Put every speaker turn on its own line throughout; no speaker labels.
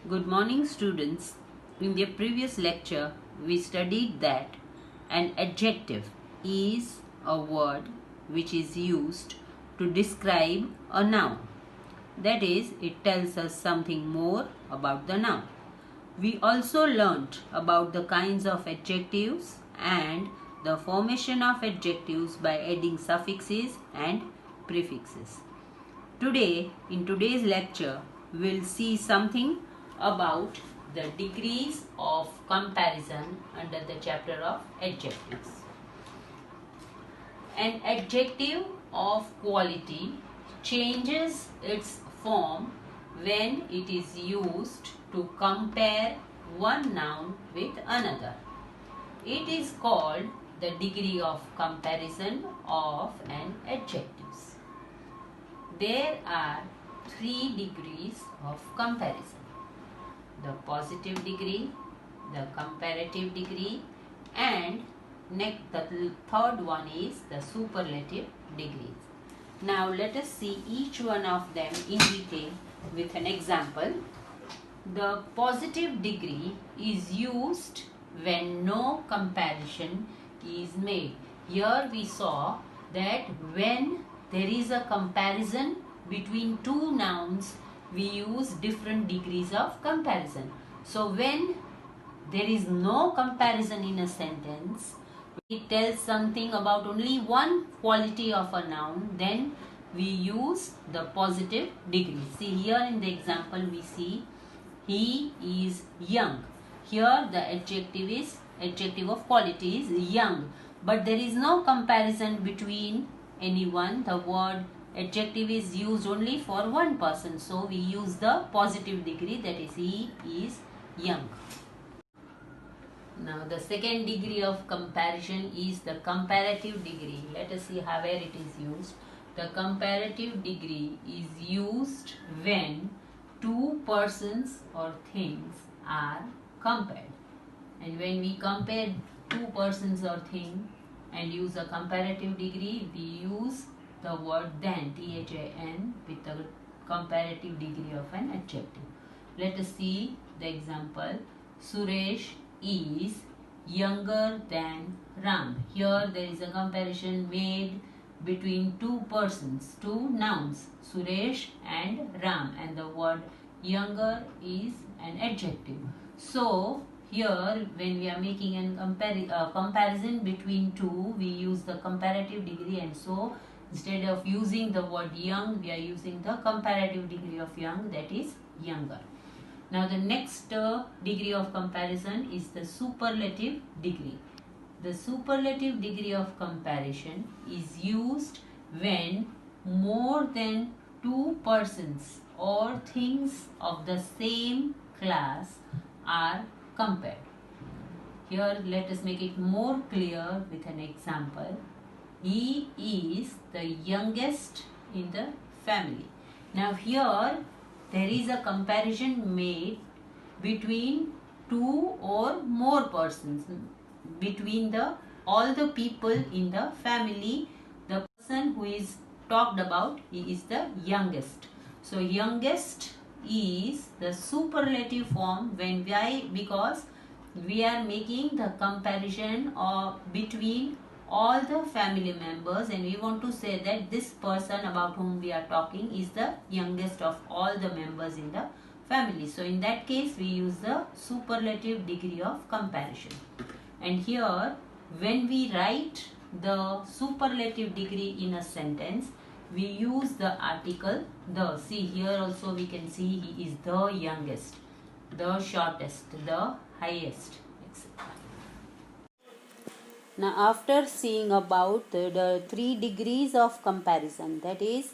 Good morning, students. In the previous lecture, we studied that an adjective is a word which is used to describe a noun. That is, it tells us something more about the noun. We also learnt about the kinds of adjectives and the formation of adjectives by adding suffixes and prefixes. Today, in today's lecture, we'll see something about the degrees of comparison under the chapter of adjectives. An adjective of quality changes its form when it is used to compare one noun with another. It is called the degree of comparison of an adjective. There are three degrees of comparison: the positive degree, the comparative degree, and the third one is the superlative degrees. Now let us see each one of them in detail with an example. The positive degree is used when no comparison is made. Here we saw that when there is a comparison between two nouns, we use different degrees of comparison. So when there is no comparison in a sentence, it tells something about only one quality of a noun, then we use the positive degree. See, here in the example we see he is young. Here the adjective of quality is young, but there is no comparison between anyone. The word adjective is used only for one person, so we use the positive degree, that is he is young. Now the second degree of comparison is the comparative degree. Let us see how where it is used. The comparative degree is used when two persons or things are compared. And when we compare two persons or thing and use a comparative degree, we use the word than, THAN, with the comparative degree of an adjective. Let us see the example. Suresh is younger than Ram. Here there is a comparison made between two persons, two nouns, Suresh and Ram, and the word younger is an adjective. So here when we are making a comparison between two, we use the comparative degree, and so instead of using the word young, we are using the comparative degree of young, that is younger. Now the next degree of comparison is the superlative degree. The superlative degree of comparison is used when more than two persons or things of the same class are compared. Here let us make it more clear with an example. He is the youngest in the family. Now here there is a comparison made between two or more persons, between all the people in the family. The person who is talked about, he is the youngest. So youngest is the superlative form when because we are making the comparison between all the family members, and we want to say that this person about whom we are talking is the youngest of all the members in the family. So in that case we use the superlative degree of comparison. And here when we write the superlative degree in a sentence, we use the article the. See, here also we can see he is the youngest, the shortest, the highest, etc. Now after seeing about the three degrees of comparison, that is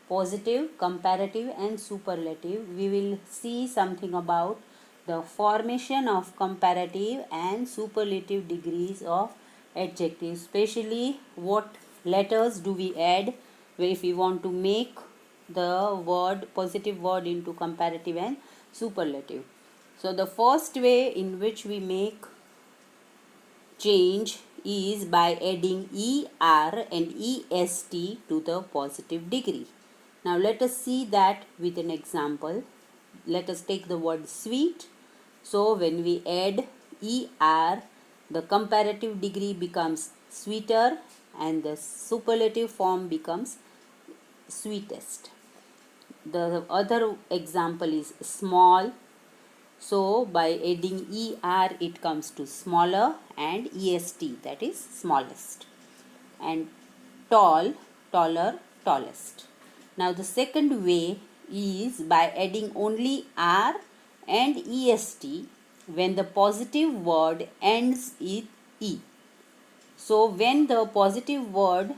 positive, comparative and superlative, we will see something about the formation of comparative and superlative degrees of adjectives, especially what letters do we add if we want to make the word positive word into comparative and superlative. So the first way in which we make change is by adding ER and EST to the positive degree. Now let us see that with an example. let us take the word sweet. So when we add er, the comparative degree becomes sweeter and the superlative form becomes sweetest. The other example is small. So by adding er, it comes to smaller, and est, that is smallest. And tall, taller, tallest. Now the second way is by adding only r and est when the positive word ends with e. So when the positive word,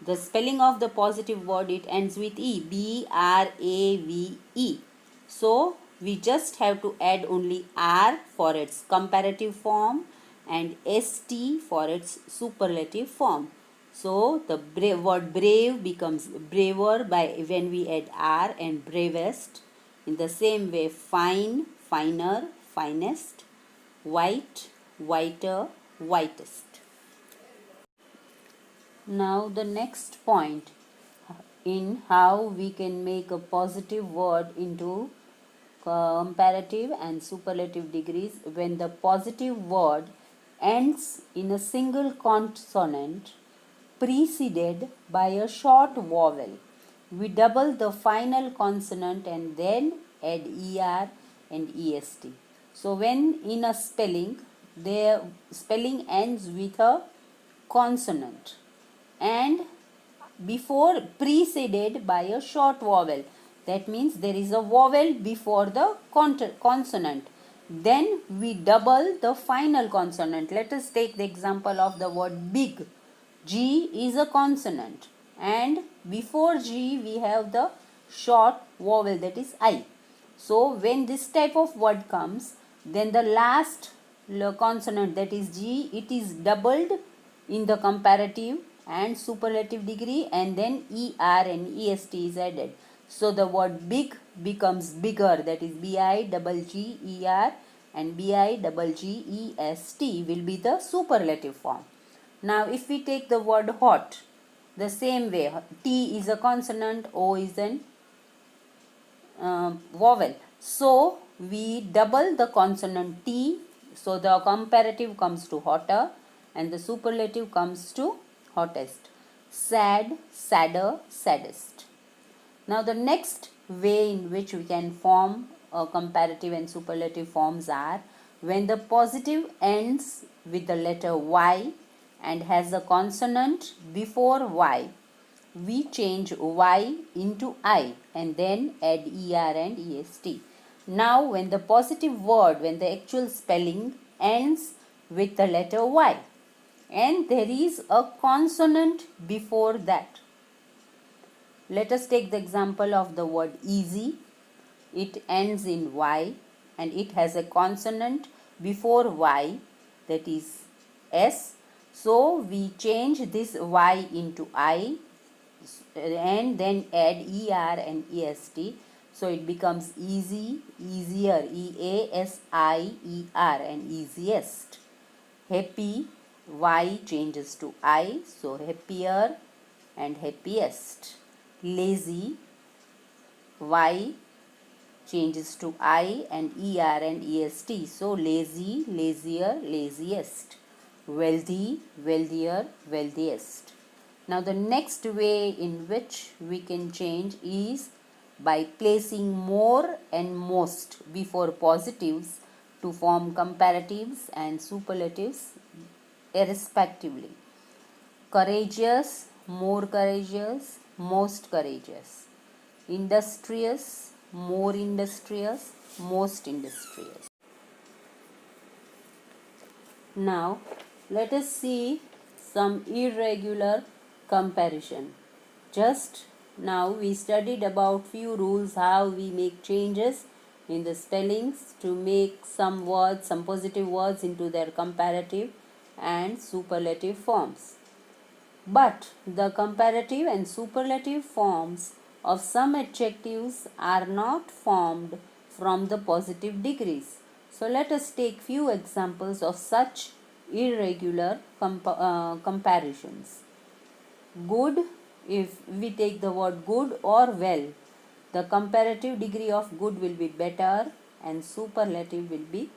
the spelling of the positive word, it ends with e, brave. So we just have to add only r for its comparative form and st for its superlative form. So the word brave becomes braver by when we add r and bravest. In the same way, fine, finer, finest, white, whiter, whitest. Now the next point in how we can make a positive word into comparative and superlative degrees when the positive word ends in a single consonant preceded by a short vowel. We double the final consonant and then add er and est. So when in a spelling, the spelling ends with a consonant and before preceded by a short vowel. That means there is a vowel before the consonant. Then we double the final consonant. Let us take the example of the word big. G is a consonant and before G we have the short vowel, that is I. So when this type of word comes, then the last consonant, that is G, it is doubled in the comparative and superlative degree, and then er and est is added. So the word big becomes bigger, that is bigger, and bigest will be the superlative form. Now if we take the word hot, the same way, T is a consonant, O is an vowel. So we double the consonant T, so the comparative comes to hotter and the superlative comes to hottest. Sad, sadder, saddest. Now the next way in which we can form comparative and superlative forms are when the positive ends with the letter Y and has a consonant before Y. We change Y into I and then add er and est. Now when the positive word, when the actual spelling ends with the letter Y and there is a consonant before that. Let us take the example of the word easy. It ends in Y and it has a consonant before Y, that is S. So we change this Y into I and then add er and est. So it becomes easy, easier, easier, and easiest. Happy, Y changes to I, so happier and happiest. Lazy, Y changes to I and er and est, so lazy, lazier, laziest. Wealthy, wealthier, wealthiest. Now the next way in which we can change is by placing more and most before positives to form comparatives and superlatives respectively. Courageous, more courageous, most courageous. Industrious, more industrious, most industrious. Now let us see some irregular comparison. Just now we studied about few rules how we make changes in the spellings to make some words, some positive words into their comparative and superlative forms. But the comparative and superlative forms of some adjectives are not formed from the positive degrees. So let us take few examples of such irregular comparisons. Good, if we take the word good or well, The comparative degree of good will be better and superlative will be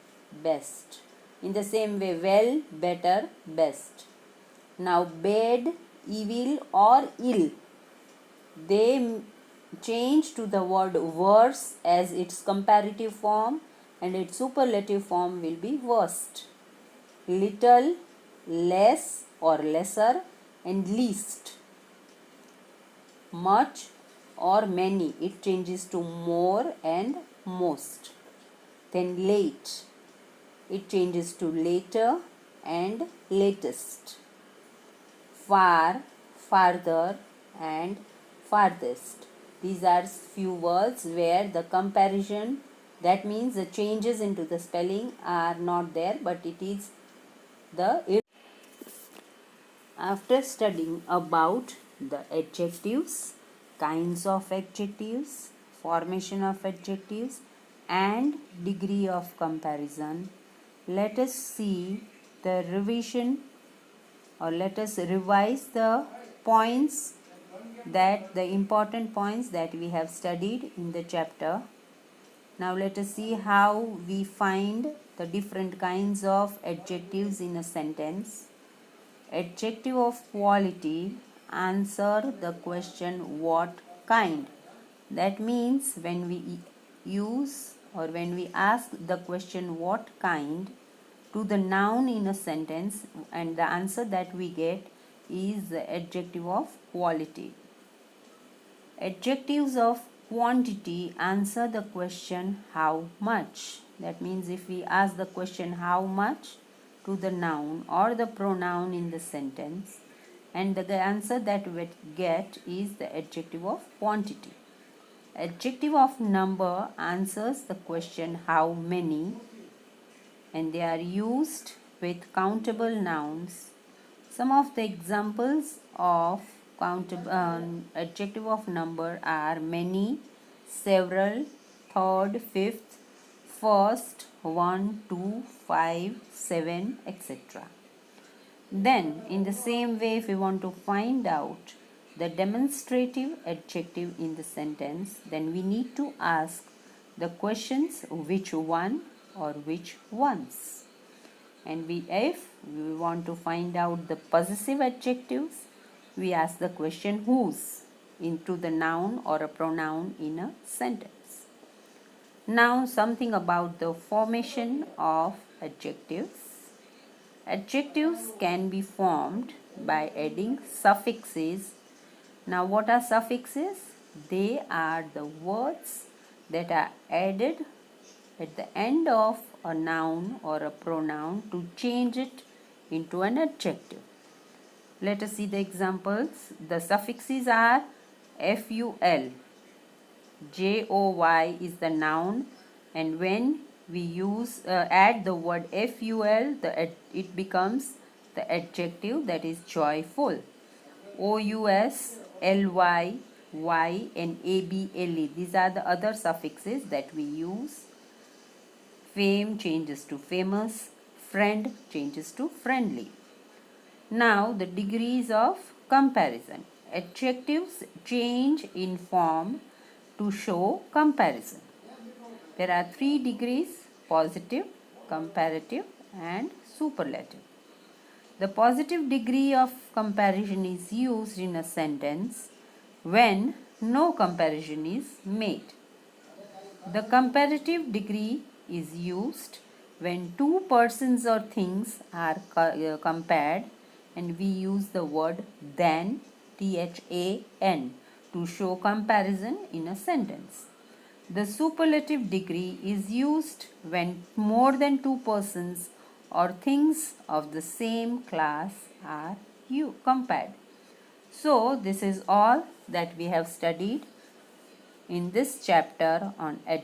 best. In the same way, well, better, best. Now, bad, evil or ill, they change to the word worse as its comparative form, and its superlative form will be worst. Little, less or lesser, and least. Much or many, it changes to more and most. Then late, it changes to later and latest. Far, farther and farthest. These are few words where the comparison, that means the changes into the spelling are not there, but it is the. After studying about the adjectives, kinds of adjectives, formation of adjectives and degree of comparison, let us see the revision, or let us revise the points, that the important points that we have studied in the chapter. Now let us see how we find the different kinds of adjectives in a sentence. Adjective of quality answer the question what kind. That means when we use or when we ask the question what kind to the noun in a sentence, and the answer that we get is the adjective of quality. Adjectives of quantity answer the question how much. That means if we ask the question how much to the noun or the pronoun in the sentence, and the answer that we get is the adjective of quantity. Adjective of number answers the question how many, and they are used with countable nouns. Some of the examples of adjective of number are many, several, third, fifth, first, 1, 2, 5, 7, etc. Then, in the same way, if we want to find out the demonstrative adjective in the sentence, then we need to ask the questions which one or which ones. And if we want to find out the possessive adjectives, we ask the question whose into the noun or a pronoun in a sentence. Now something about the formation of adjectives. Adjectives can be formed by adding suffixes. Now what are suffixes? They are the words that are added at the end of a noun or a pronoun to change it into an adjective. Let us see the examples. The suffixes are ful, joy is the noun, and when we use add the word ful, it becomes the adjective, that is joyful. Ous, ly, y and able, these are the other suffixes that we use. Fame changes to famous, friend changes to friendly. Now the degrees of comparison. Adjectives change in form to show comparison. There are 3 degrees: positive, comparative and superlative. The positive degree of comparison is used in a sentence when no comparison is made. The comparative degree is used when two persons or things are compared, and we use the word than, than, to show comparison in a sentence. The superlative degree is used when more than two persons or things of the same class are compared. So this is all that we have studied in this chapter on